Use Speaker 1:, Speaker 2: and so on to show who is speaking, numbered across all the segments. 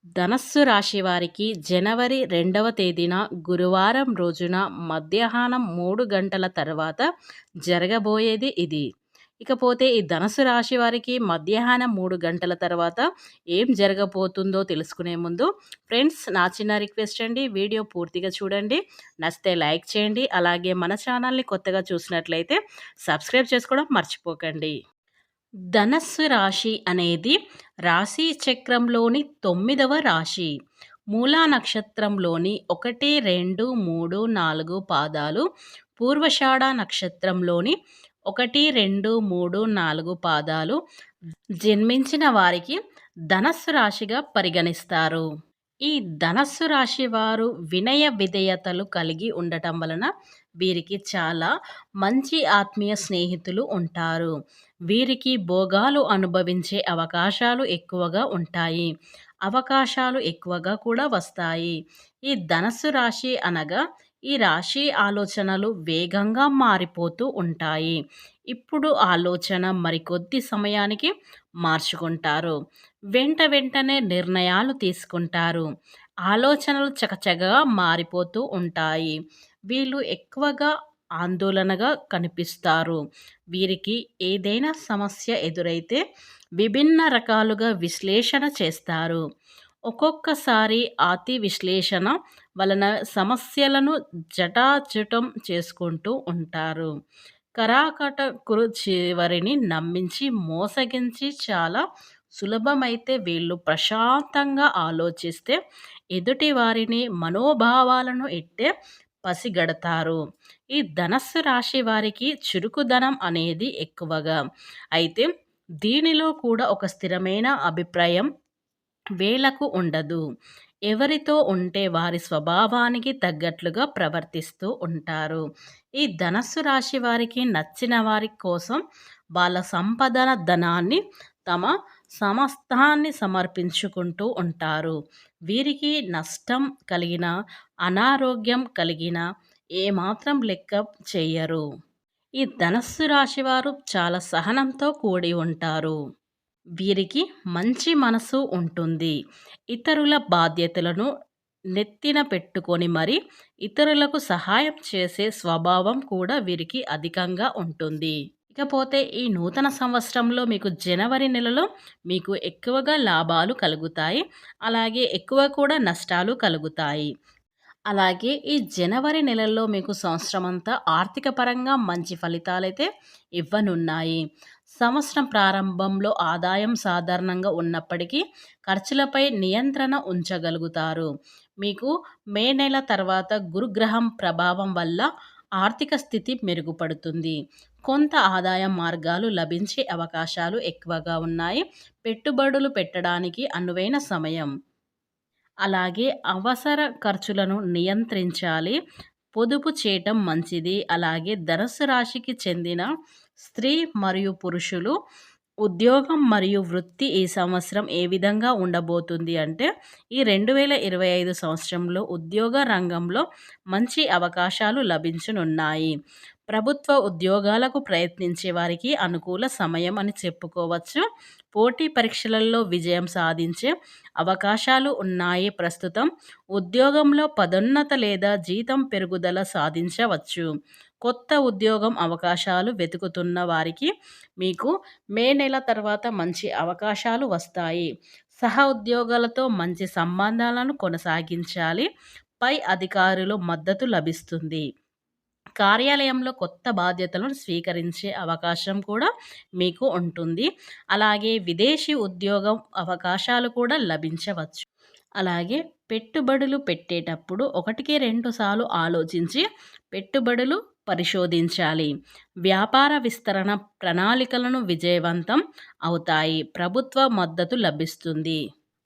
Speaker 1: ధనస్సు రాశి వారికి జనవరి 2వ తేదీన గురువారం రోజున మధ్యాహ్నం 3 గంటల తర్వాత జరగబోయేది ఇది. ఇకపోతే ఈ ధనుస్సు రాశి వారికి మధ్యాహ్నం 3 గంటల తర్వాత ఏం జరగబోతుందో తెలుసుకునే ముందు ఫ్రెండ్స్, నా చిన్న రిక్వెస్ట్ అండి, వీడియో పూర్తిగా చూడండి. నచ్చితే లైక్ చేయండి. అలాగే మన ఛానల్ని కొత్తగా చూసినట్లయితే సబ్స్క్రైబ్ చేసుకోవడం మర్చిపోకండి. ధనస్సు రాశి అనేది రాశి చక్రంలోని 9వ రాశి. మూలా నక్షత్రంలోని 1, 2, 3, 4 పాదాలు, పూర్వషాఢ నక్షత్రంలోని 1, 2, 3, 4 పాదాలు జన్మించిన వారికి ధనస్సు రాశిగా పరిగణిస్తారు. ఈ ధనస్సు రాశి వారు వినయ విధేయతలు కలిగి ఉండటం వలన వీరికి చాలా మంచి ఆత్మీయ స్నేహితులు ఉంటారు. వీరికి భోగాలు అనుభవించే అవకాశాలు ఎక్కువగా ఉంటాయి. అవకాశాలు ఎక్కువగా కూడా వస్తాయి. ఈ ధనస్సు రాశి అనగా ఈ రాశి ఆలోచనలు వేగంగా మారిపోతూ ఉంటాయి. ఇప్పుడు ఆలోచన మరికొద్ది సమయానికి మార్చుకుంటారు. వెంటనే నిర్ణయాలు తీసుకుంటారు. ఆలోచనలు చకచకగా మారిపోతూ ఉంటాయి. వీళ్ళు ఎక్కువగా ఆందోళనగా కనిపిస్తారు. వీరికి ఏదైనా సమస్య ఎదురైతే విభిన్న రకాలుగా విశ్లేషణ చేస్తారు. ఒక్కొక్కసారి అతి విశ్లేషణ వలన సమస్యలను జటాజుటం చేసుకుంటూ ఉంటారు. కరాకటకులు చివరిని నమ్మించి మోసగించి చాలా సులభమైతే వీళ్ళు ప్రశాంతంగా ఆలోచిస్తే ఎదుటి వారిని మనోభావాలను ఇట్టే పసిగడతారు. ఈ ధనస్సు రాశి వారికి చురుకుదనం అనేది ఎక్కువగా అయితే దీనిలో కూడా ఒక స్థిరమైన అభిప్రాయం వీళ్ళకు ఉండదు. ఎవరితో ఉంటే వారి స్వభావానికి తగ్గట్లుగా ప్రవర్తిస్తూ ఉంటారు. ఈ ధనస్సు రాశి వారికి నచ్చిన వారి కోసం వాళ్ళ సంపదన ధనాన్ని తమ సమస్తాన్ని సమర్పించుకుంటూ ఉంటారు. వీరికి నష్టం కలిగిన, అనారోగ్యం కలిగిన ఏమాత్రం లెక్క చెయ్యరు. ఈ ధనస్సు రాశివారు చాలా సహనంతో కూడి ఉంటారు. వీరికి మంచి మనసు ఉంటుంది. ఇతరుల బాధ్యతలను నెత్తిన పెట్టుకొని మరి ఇతరులకు సహాయం చేసే స్వభావం కూడా వీరికి అధికంగా ఉంటుంది. ఇకపోతే ఈ నూతన సంవత్సరంలో మీకు జనవరి నెలలో మీకు ఎక్కువగా లాభాలు కలుగుతాయి. అలాగే ఎక్కువ కూడా నష్టాలు కలుగుతాయి. అలాగే ఈ జనవరి నెలలో మీకు సంవత్సరమంతా ఆర్థిక పరంగా మంచి ఫలితాలైతే ఇవ్వనున్నాయి. సంవత్సరం ప్రారంభంలో ఆదాయం సాధారణంగా ఉన్నప్పటికీ ఖర్చులపై నియంత్రణ ఉంచగలుగుతారు. మీకు మే నెల తర్వాత గురుగ్రహం ప్రభావం వల్ల ఆర్థిక స్థితి మెరుగుపడుతుంది. కొంత ఆదాయ మార్గాలు లభించే అవకాశాలు ఎక్కువగా ఉన్నాయి. పెట్టుబడులు పెట్టడానికి అనువైన సమయం. అలాగే అవసర ఖర్చులను నియంత్రించాలి. పొదుపు చేయటం మంచిది. అలాగే ధనుస్సు రాశికి చెందిన స్త్రీ మరియు పురుషులు ఉద్యోగం మరియు వృత్తి ఈ సంవత్సరం ఏ విధంగా ఉండబోతుంది అంటే, ఈ 2025 సంవత్సరంలో ఉద్యోగ రంగంలో మంచి అవకాశాలు లభించనున్నాయి. ప్రభుత్వ ఉద్యోగాలకు ప్రయత్నించే వారికి అనుకూల సమయం అని చెప్పుకోవచ్చు. పోటీ పరీక్షలలో విజయం సాధించే అవకాశాలు ఉన్నాయి. ప్రస్తుతం ఉద్యోగంలో పదోన్నత లేదా జీతం పెరుగుదల సాధించవచ్చు. కొత్త ఉద్యోగం అవకాశాలు వెతుకుతున్న వారికి మీకు మే నెల తర్వాత మంచి అవకాశాలు వస్తాయి. సహ ఉద్యోగాలతో మంచి సంబంధాలను కొనసాగించాలి. పై అధికారులు మద్దతు లభిస్తుంది. కార్యాలయంలో కొత్త బాధ్యతలను స్వీకరించే అవకాశం కూడా మీకు ఉంటుంది. అలాగే విదేశీ ఉద్యోగం అవకాశాలు కూడా లభించవచ్చు. అలాగే పెట్టుబడులు పెట్టేటప్పుడు 1-2 సార్లు ఆలోచించి పెట్టుబడులు పరిశోధించాలి. వ్యాపార విస్తరణ ప్రణాళికలను విజయవంతం అవుతాయి. ప్రభుత్వ మద్దతు లభిస్తుంది.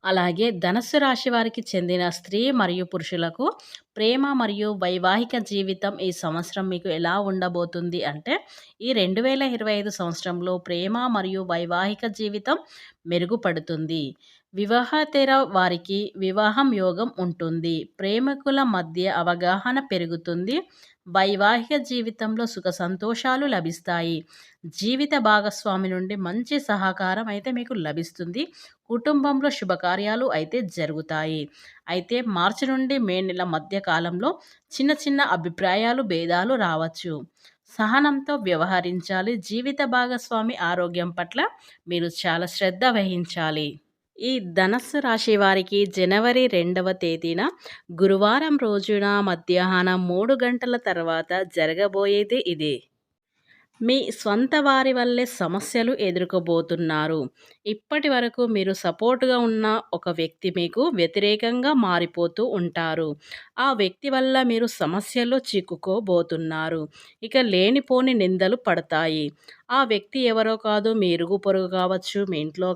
Speaker 1: అలాగే ధనుస్సు రాశి వారికి చెందిన స్త్రీ మరియు పురుషులకు ప్రేమ మరియు వైవాహిక జీవితం ఈ సంవత్సరం మీకు ఎలా ఉండబోతుంది అంటే, ఈ 2025 సంవత్సరంలో ప్రేమ మరియు వైవాహిక జీవితం మెరుగుపడుతుంది. వివాహేతర వారికి వివాహం యోగం ఉంటుంది. ప్రేమికుల మధ్య అవగాహన పెరుగుతుంది. వైవాహిక జీవితంలో సుఖ సంతోషాలు లభిస్తాయి. జీవిత భాగస్వామి నుండి మంచి సహకారం అయితే మీకు లభిస్తుంది. కుటుంబంలో శుభకార్యాలు అయితే జరుగుతాయి. అయితే మార్చి నుండి మే నెల మధ్య కాలంలో చిన్న చిన్న అభిప్రాయాలు, భేదాలు రావచ్చు. సహనంతో వ్యవహరించాలి. జీవిత భాగస్వామి ఆరోగ్యం పట్ల మీరు చాలా శ్రద్ధ వహించాలి. ఈ ధనస్సు రాశి వారికి జనవరి 2వ తేదీన గురువారం రోజున మధ్యాహ్నం 3 గంటల తర్వాత జరగబోయేది ఇదే. మీ స్వంత వారి వల్లే సమస్యలు ఎదుర్కోబోతున్నారు. ఇప్పటి వరకు మీరు సపోర్ట్‌గా ఉన్న ఒక వ్యక్తి మీకు వ్యతిరేకంగా మారిపోతూ ఉంటారు. ఆ వ్యక్తి వల్ల మీరు సమస్యల్లో చిక్కుకోబోతున్నారు. ఇక లేనిపోని నిందలు పడతాయి. ఆ వ్యక్తి ఎవరో కాదు, మీ ఇరుగు పొరుగు కావచ్చు, మీ ఇంట్లో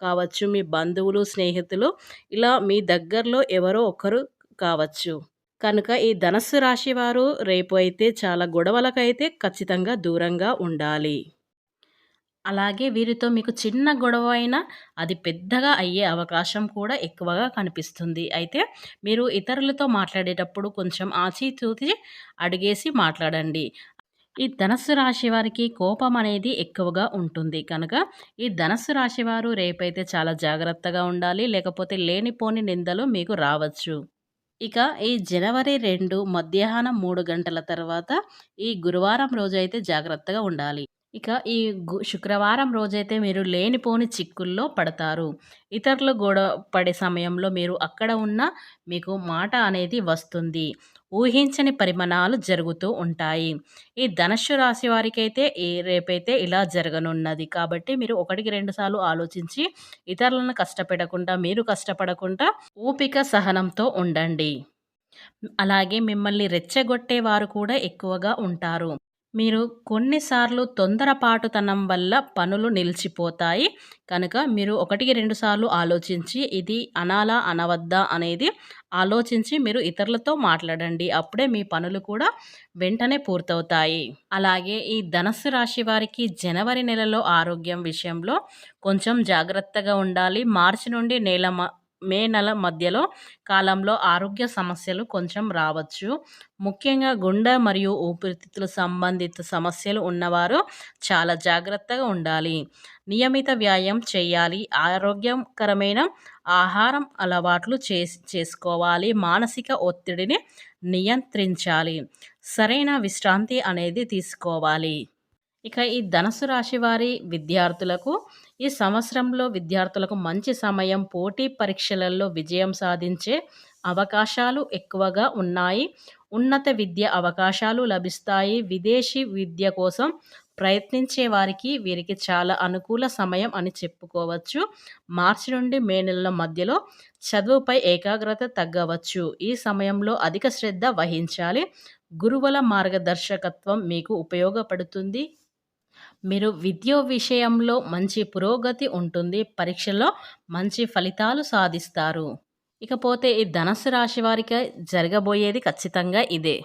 Speaker 1: కావచ్చు, మీ బంధువులు, స్నేహితులు, ఇలా మీ దగ్గరలో ఎవరో ఒకరు కావచ్చు. కనుక ఈ ధనస్సు రాశి వారు రేపు అయితే చాలా గొడవలకైతే ఖచ్చితంగా దూరంగా ఉండాలి. అలాగే వీరితో మీకు చిన్న గొడవ అయినా అది పెద్దగా అయ్యే అవకాశం కూడా ఎక్కువగా కనిపిస్తుంది. అయితే మీరు ఇతరులతో మాట్లాడేటప్పుడు కొంచెం ఆచితూచి అడుగేసి మాట్లాడండి. ఈ ధనస్సు రాశి వారికి కోపం అనేది ఎక్కువగా ఉంటుంది. కనుక ఈ ధనస్సు రాశి వారు రేపైతే చాలా జాగ్రత్తగా ఉండాలి. లేకపోతే లేనిపోని నిందలు మీకు రావచ్చు. ఇక ఈ జనవరి 2 మధ్యాహ్నం 3 గంటల తర్వాత ఈ గురువారం రోజైతే జాగ్రత్తగా ఉండాలి. ఇక ఈ శుక్రవారం రోజైతే మీరు లేనిపోని చిక్కుల్లో పడతారు. ఇతరులు గొడవ పడే సమయంలో మీరు అక్కడ ఉన్న మీకు మాట అనేది వస్తుంది. ఊహించని పరిమాణాలు జరుగుతూ ఉంటాయి. ఈ ధనుస్సు రాశి వారికైతే రేపైతే ఇలా జరగనున్నది. కాబట్టి మీరు ఒకటికి 2 సార్లు ఆలోచించి ఇతరులను కష్టపెట్టకుండా, మీరు కష్టపడకుండా ఓపిక, సహనంతో ఉండండి. అలాగే మిమ్మల్ని రెచ్చగొట్టేవారు కూడా ఎక్కువగా ఉంటారు. మీరు కొన్నిసార్లు తొందరపాటుతనం వల్ల పనులు నిలిచిపోతాయి. కనుక మీరు ఒకటికి 2 సార్లు ఆలోచించి ఇది అనాలా? అనవద్దా? అనేది ఆలోచించి మీరు ఇతరులతో మాట్లాడండి. అప్పుడే మీ పనులు కూడా వెంటనే పూర్తవుతాయి. అలాగే ఈ ధనస్సు రాశి వారికి జనవరి నెలలో ఆరోగ్యం విషయంలో కొంచెం జాగ్రత్తగా ఉండాలి. మార్చి నుండి మే నెల మధ్యలో కాలంలో ఆరోగ్య సమస్యలు కొంచెం రావచ్చు. ముఖ్యంగా గుండె మరియు ఊపిరితిత్తుల సంబంధిత సమస్యలు ఉన్నవారు చాలా జాగ్రత్తగా ఉండాలి. నియమిత వ్యాయామం చేయాలి. ఆరోగ్యకరమైన ఆహారం అలవాట్లు చేసుకోవాలి. మానసిక ఒత్తిడిని నియంత్రించాలి. సరైన విశ్రాంతి అనేది తీసుకోవాలి. ఇక ఈ ధనుసు రాశి వారి విద్యార్థులకు ఈ సంవత్సరంలో విద్యార్థులకు మంచి సమయం. పోటీ పరీక్షలలో విజయం సాధించే అవకాశాలు ఎక్కువగా ఉన్నాయి. ఉన్నత విద్య అవకాశాలు లభిస్తాయి. విదేశీ విద్య కోసం ప్రయత్నించే వీరికి చాలా అనుకూల సమయం అని చెప్పుకోవచ్చు. మార్చి నుండి మే నెలల మధ్యలో చదువుపై ఏకాగ్రత తగ్గవచ్చు. ఈ సమయంలో అధిక శ్రద్ధ వహించాలి. గురువుల మార్గదర్శకత్వం మీకు ఉపయోగపడుతుంది. మీరు విద్య విషయంలో మంచి పురోగతి ఉంటుంది. పరీక్షల్లో మంచి ఫలితాలు సాధిస్తారు. ఇకపోతే ఈ ధనుస్సు రాశి వారికి జరగబోయేది ఖచ్చితంగా ఇదే.